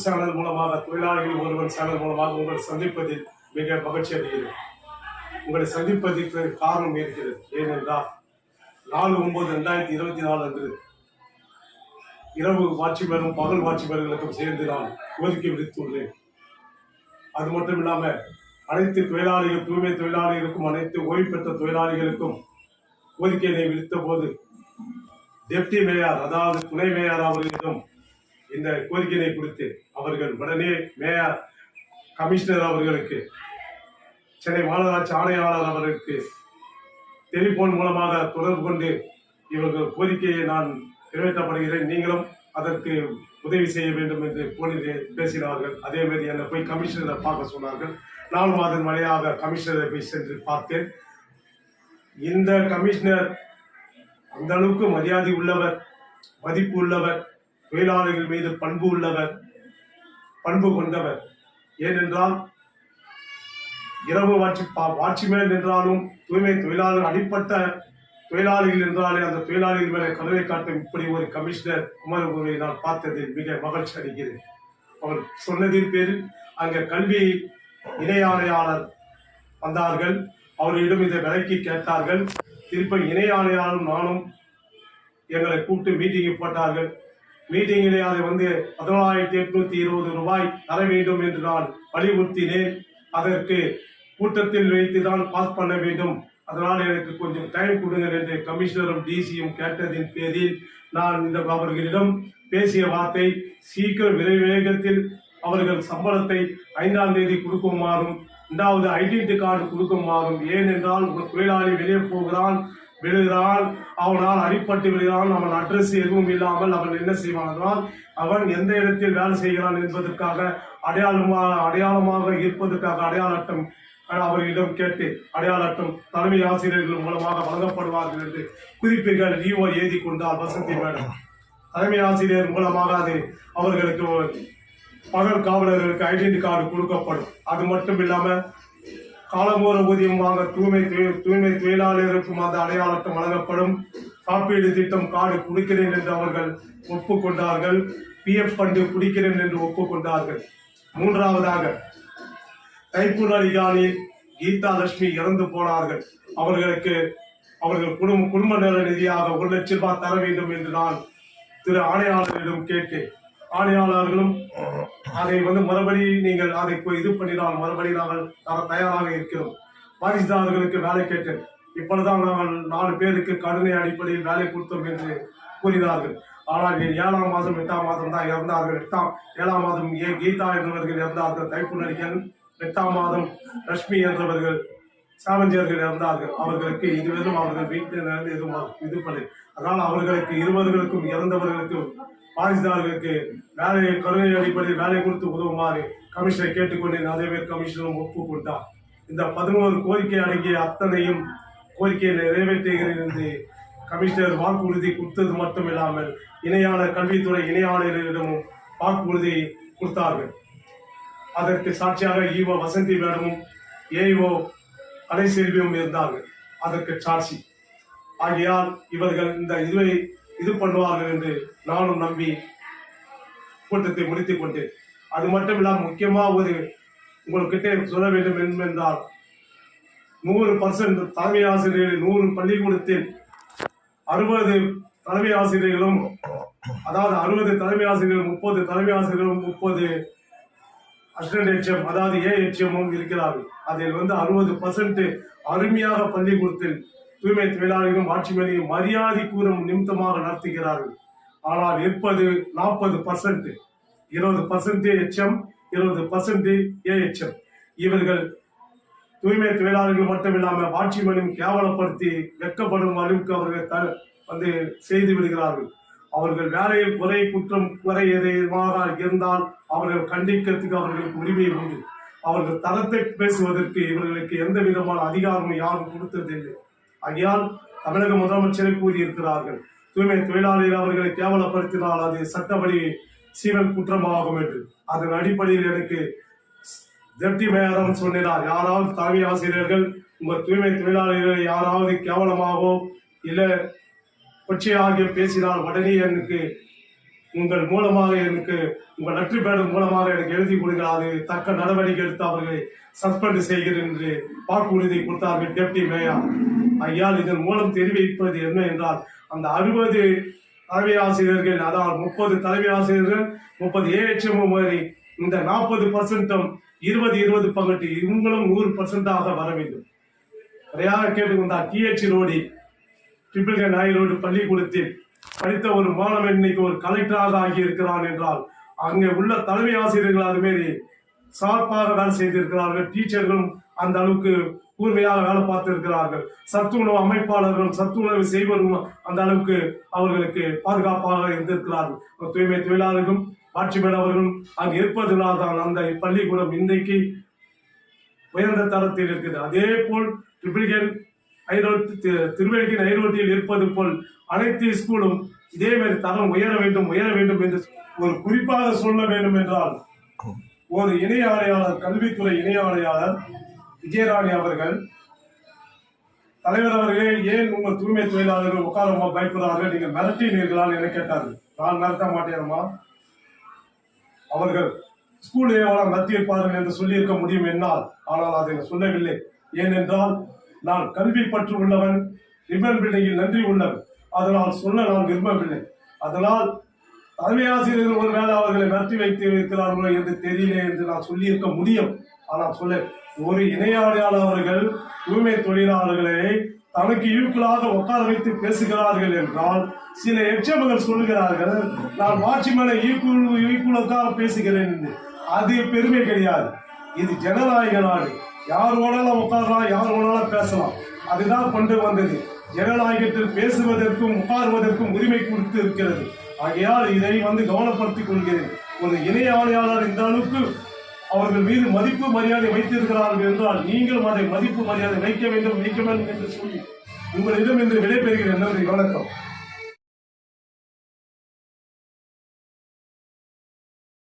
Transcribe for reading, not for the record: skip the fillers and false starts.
YouTube channel மூலமாக தொழிலாளிகள் ஒருவன் சேனல் மூலமாக உங்களை சந்திப்பதில் மிக மகிழ்ச்சி அடைகிறேன். உங்களை சந்திப்பதற்கு காரணம் இருக்கிறது. ஏனென்றால் 4/9/2024 அன்று இரவு வாட்சிமேனும் பகல் வாட்சிமேன்களுக்கும் சேர்ந்து நான் கோரிக்கை விடுத்துள்ளேன். அது மட்டும் இல்லாமல் அனைத்து தொழிலாளிகள், தூய்மை தொழிலாளிகளுக்கும், அனைத்து ஓய்வு பெற்ற தொழிலாளிகளுக்கும் கோரிக்கையை விடுத்த போது டெப்டி மேயர், அதாவது துணை மேயர் அவர்களிடம் இந்த கோரிக்கையை கொடுத்து அவர்கள் உடனே மேயர், கமிஷனர் அவர்களுக்கு, சென்னை மாநகராட்சி ஆணையாளர் அவர்களுக்கு டெலிபோன் மூலமாக தொடர்பு கொண்டு இவர்கள் கோரிக்கையை நான் நிறைவேற்றப்படுகிறேன், நீங்களும் அதற்கு உதவி செய்ய வேண்டும் என்று போனிலே பேசினார்கள். அதே மாதிரி என்னை போய் கமிஷனரை பார்க்க சொன்னார்கள். 4 மாதம் வழியாக கமிஷனரை போய் சென்று பார்த்தேன். இந்த கமிஷனர் அந்த அளவுக்கு மரியாதை உள்ளவர், மதிப்பு உள்ளவர், தொழிலாளர்கள் மீது பண்பு உள்ளவர், பண்பு கொண்டவர். ஏனென்றால் இரவு வாட்சிமேன் என்றாலும் தூய்மை தொழிலாளர், அடிப்பட்ட தொழிலாளிகள் என்றாலே அந்த தொழிலாளிகள் மேலே கருணை காட்டும் இப்படி ஒரு கமிஷனர் குமரகுருவை நான் பார்த்ததில் மிக மகிழ்ச்சி அடைகிறேன். அவர் சொன்னதின் பேரில் அங்கே கல்வி இணை ஆணையாளர் வந்தார்கள். அவர்களிடம் இதை விலைக்கு கேட்டார்கள். திருப்பி இணை ஆணையாளரும் நானும் எங்களை கூப்பிட்டு மீட்டிங்கை போட்டார்கள். மீட்டிங்கிலே அதை 14,820 ரூபாய் தர வேண்டும் என்று நான் வலியுறுத்தினேன். அதற்கு கூட்டத்தில் வைத்துதான் பாஸ் பண்ண வேண்டும், அதனால் எனக்கு கொஞ்சம் டைம் கொடுங்கள் என்று கமிஷனரும் டிசியும் கேட்டதின் பேரில் நான் இந்த அவர்களிடம் பேசிய வார்த்தை, சீக்கிரம் விரைவேகத்தில் அவர்கள் சம்பளத்தை 5ஆம் தேதி கொடுக்குமாறும், 2வது ஐடென்டி கார்டு கொடுக்குமாறும். ஏனென்றால் ஒரு தொழிலாளி வெளியே போகிறான், விழுகிறான், அவனால் அடிப்பட்டு விழுகிறான், அவன் அட்ரஸ் எதுவும் இல்லாமல் அவன் என்ன செய்வான், அதனால் அவன் எந்த இடத்தில் வேலை செய்கிறான் என்பதற்காக அடையாளமாக இருப்பதற்காக அடையாள அட்டம் அவர்களிடம் கேட்டு அடையாள அட்டம் தலைமை ஆசிரியர்கள் மூலமாக வழங்கப்படுவார்கள் என்று குறிப்புகள் ஈஓ எழுதி கொண்டார் வசந்தி மேடம். தலைமை ஆசிரியர் மூலமாக அது அவர்களுக்கு பகல் காவலர்களுக்கு ஐடென்டி கார்டு கொடுக்கப்படும். அது மட்டும் இல்லாமல் காலமோர ஊதியம் வாங்க தூய்மை தொழிலாளர்களுக்கும் அந்த அடையாள அட்டம் வழங்கப்படும். காப்பீடு திட்டம் கார்டு குடிக்கிறேன் என்று அவர்கள் ஒப்புக்கொண்டார்கள். பிஎஃப் ஃபண்டு குடிக்கிறேன் என்று ஒப்புக்கொண்டார்கள். 3வதாக தைப்பூர் அலிகானில் கீதா லட்சுமி இறந்து போனார்கள். அவர்கள் குடும்ப நல நிதியாக 1 லட்சம் ரூபாய் தர வேண்டும் என்று நான் திரு ஆணையாளரிடம் கேட்டேன். ஆணையாளர்களும் அதை மறுபடி நீங்கள் அதை இது பண்ணினால் மறுபடி நாங்கள் தர தயாராக இருக்கிறோம். வாரிசுதாரர்களுக்கு வேலை கேட்டேன். இப்பொழுதுதான் நாங்கள் 4 பேருக்கு கருணை அடிப்படையில் வேலை கொடுத்தோம் என்று கூறினார்கள். ஆனால் 7ஆம் மாதம் 8ஆம் மாதம் தான் இறந்தார்கள். 7ஆம் மாதம் கீதா என்றவர்கள் இறந்தார்கள். தைப்பூர் அலிகான் 8ஆம் மாதம் லட்சுமி என்றவர்கள் சாவஞ்சியர்கள் இறந்தார்கள். அவர்களுக்கு இதுவரையும் அவர்கள் வீட்டில் எதுவும் இது பண்ணி, அதனால் அவர்களுக்கு இருவர்களுக்கும் இறந்தவர்களுக்கும் வாரிசுதாரர்களுக்கு வேலை கருணை அடிப்படையில் வேலை கொடுத்து உதவுமாறு கமிஷனை கேட்டுக்கொண்டேன். அதேமாதிரி கமிஷனரும் ஒப்புக்கொண்டார். இந்த 11 கோரிக்கை அடங்கிய அத்தனையும் கோரிக்கையை நிறைவேற்றுகிறேன் என்று கமிஷனர் வாக்குறுதி கொடுத்தது மட்டும் இல்லாமல் இணையான கல்வித்துறை இணையாளர்களிடமும் வாக்குறுதி கொடுத்தார்கள். அதற்கு சாட்சியாக ஈஓ வசந்தி மேடமும் ஏஓ கலைசெல்வியும் இருந்தார்கள். அதற்கு சாட்சி. ஆகையால் இவர்கள் இந்த இது பண்ணுவார்கள் என்று நானும் நம்பி கூட்டத்தை முடித்துக் கொண்டேன். அது மட்டும் இல்லாமல் முக்கியமாக உங்கள்கிட்ட சொல்ல வேண்டும் என்றால் 100% தலைமை ஆசிரியர்கள் 100 பள்ளிக்கூடத்தில் 60 தலைமை ஆசிரியர்களும், அதாவது 60 தலைமை ஆசிரியர்கள் 30 தலைமை ஆசிரியர்களும் 30 அசிஸ்டன்ட் ஹெச்எம் அதாவது ஏஹெச்எம்மும் இருக்கிறார்கள். அதில் 60% அருமையாக பள்ளிக்கூடத்தில் தூய்மை தொழிலாளிகளும் வாட்சிமேனையும் மரியாதை கூறும் நிமித்தமாக நடத்துகிறார்கள். ஆனால் இருப்பது 40%, 20% ஹெச்எம், 20% ஏஹெச்எம். இவர்கள் தூய்மை தொழிலாளர்கள் மட்டுமில்லாமல் வாட்சிமேனையும் கேவலப்படுத்தி வெட்கப்படும் அளவுக்கு அவர்கள் செய்து விடுகிறார்கள். அவர்கள் வேலையில் குறை எதுவாக இருந்தால் அவர்கள் கண்டிக்கிறதுக்கு அவர்களுக்கு உரிமை உண்டு. அவர்கள் தரத்தை பேசுவதற்கு இவர்களுக்கு எந்த விதமான அதிகாரமும் யாரும் கொடுத்ததில்லை. ஆகையால் தமிழக முதலமைச்சரை கூறியிருக்கிறார்கள், தூய்மை தொழிலாளர்கள் அவர்களை கேவலப்படுத்தினால் அது சட்டப்படி சீவன் குற்றமாகும் என்று. அதன் அடிப்படையில் எனக்கு டெப்டி மேயரும் சொன்னார், யாராவது தலைமை ஆசிரியர்கள் உங்கள் தூய்மை தொழிலாளர்களை யாராவது கேவலமாகவோ இல்லை கொச்சையாக பேசினால் உடனே எனக்கு உங்கள் மூலமாக எனக்கு உங்கள் லெட்டர் பேட் மூலமாக எனக்கு எழுதி கொடுங்கள், அது தக்க நடவடிக்கை எடுத்து அவர்களை சஸ்பெண்ட் செய்கிறேன் என்று வாக்குறுதி கொடுத்தார்கள் டெப்டி மேயர். ஐயால் இதன் மூலம் தெரிவிப்பது என்ன என்றால், அந்த 60 தலைமை ஆசிரியர்கள், அதாவது 30 தலைமை ஆசிரியர்கள் 30 ஏஎச்எம் வரை இந்த 40% 20 பங்கட்டு இவங்களும் 100% வர வேண்டும். முறையாக கேட்டுக்கொண்டார். TH ரோடி ட்ரிபிள் நாய் ரோடு பள்ளிக்கூடத்தில் படித்த ஒரு மாணவன் இன்னைக்கு ஒரு கலெக்டராக ஆகி இருக்கிறான் என்றால், அங்கே உள்ள தலைமை ஆசிரியர்கள் அதுமாரி சார்பாக வேலை செய்திருக்கிறார்கள். டீச்சர்களும் அந்த அளவுக்கு கூர்மையாக வேலை பார்த்திருக்கிறார்கள். சத்து உணவு அமைப்பாளர்களும் சத்து உணவு செய்வரும் அந்த அளவுக்கு அவர்களுக்கு பாதுகாப்பாக இருந்திருக்கிறார்கள். தூய்மை தொழிலாளர்களும் வாட்சிமேன் அவர்களும் அங்கு இருப்பதனால் தான் அந்த பள்ளிக்கூடம் இன்றைக்கு உயர்ந்த தரத்தில் இருக்குது. அதே போல் ட்ரிபிள்கேன் திருவள்ளிக்கேணி ஹைரோட்டில் இருப்பது போல் அனைத்து ஸ்கூலும் இதே மாதிரி தரம் உயர வேண்டும் என்று ஒரு குறிப்பாக சொல்ல வேண்டும் என்றால், ஒரு இணை ஆணையாளர், கல்வித்துறை இணை ஆணையாளர் விஜயராணி அவர்கள், தலைவர் அவர்களே ஏன் உங்கள் தூய்மை தொழிலாளர்கள் உட்காரமா பயப்படுறார்கள், நீங்க மிரட்டினீர்களால் என கேட்டார்கள். நான் மிரட்ட மாட்டேனமா, அவர்கள் ஸ்கூல் எவ்வளவு நடத்தியிருப்பார்கள் என்று சொல்லியிருக்க முடியும் என்னால். ஆனால் அதை சொல்லவில்லை. ஏனென்றால் நான் கல்வி பற்று உள்ளவன், ரிப்பன் பில்டிங்கில் நன்றி உள்ளவன். அதனால் சொல்ல நான் விரும்பவில்லை. அதனால் தலைமை ஆசிரியர்கள் ஒருவேளை அவர்களை மிரட்டி வைத்து இருக்கிறார்களோ என்று தெரியல என்று நான் சொல்லியிருக்க முடியும். ஆனால் சொல்ல, ஒரு இணையாளையாளர் அவர்கள் தூய்மை தொழிலாளர்களை தனக்கு ஈக்குவலாக உட்கார வைத்து பேசுகிறார்கள் என்றால், சில எச்சமங்கள் சொல்லுகிறார்கள் நான் வாட்சிமேனை ஈக்குவலுக்காக பேசுகிறேன் என்று. அது பெருமை கிடையாது. இது ஜனநாயக நாடு. யார் வேணாலும் உட்காரலாம், யார் வேணாலும் பேசலாம். அதுதான் கொண்டு வந்தது. ஜனநாயகத்தில் பேசுவதற்கும் உட்காருவதற்கும் உரிமை கொடுத்து இருக்கிறது. ஆகையால் இதை கவனப்படுத்திக் கொள்கிறேன். ஒரு இணை ஆணையாளர் இந்த அளவுக்கு அவர்கள் மீது மதிப்பு மரியாதை வைத்திருக்கிறார்கள் என்றால், நீங்களும் அதை மதிப்பு மரியாதை வைக்க வேண்டும் என்று சொல்லி உங்களிடம் இன்று விடைபெறுகிறேன். நன்றி, வணக்கம்.